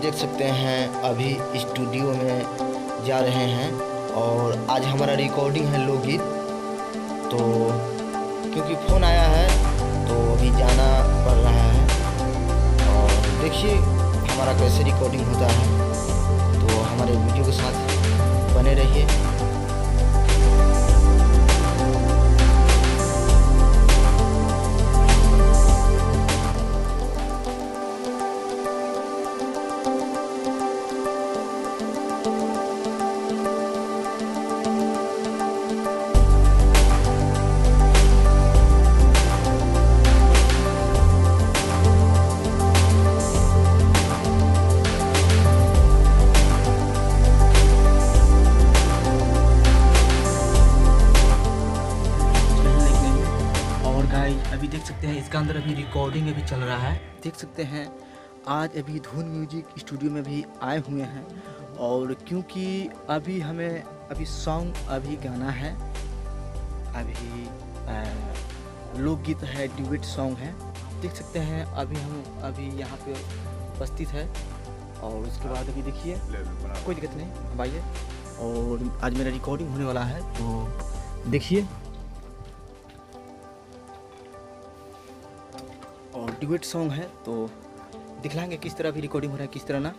देख सकते हैं अभी स्टूडियो में जा रहे हैं और आज हमारा रिकॉर्डिंग है लोकगीत। तो क्योंकि फ़ोन आया है तो अभी जाना पड़ रहा है और देखिए हमारा कैसे रिकॉर्डिंग होता है। तो हमारे वीडियो के साथ बने रहिए। अभी देख सकते हैं इसका अंदर अभी रिकॉर्डिंग अभी चल रहा है। देख सकते हैं आज अभी धुन म्यूजिक स्टूडियो में भी आए हुए हैं और क्योंकि अभी हमें अभी सॉन्ग अभी गाना है, अभी लोकगीत है, ड्यूएट सॉन्ग है। देख सकते हैं हम अभी यहाँ पे उपस्थित है और उसके बाद अभी देखिए कोई दिक्कत नहीं, अब आइए। और आज मेरा रिकॉर्डिंग होने वाला है तो देखिए और ड्यूएट सॉन्ग है तो दिखलाएंगे किस तरह भी रिकॉर्डिंग हो रहा है किस तरह ना।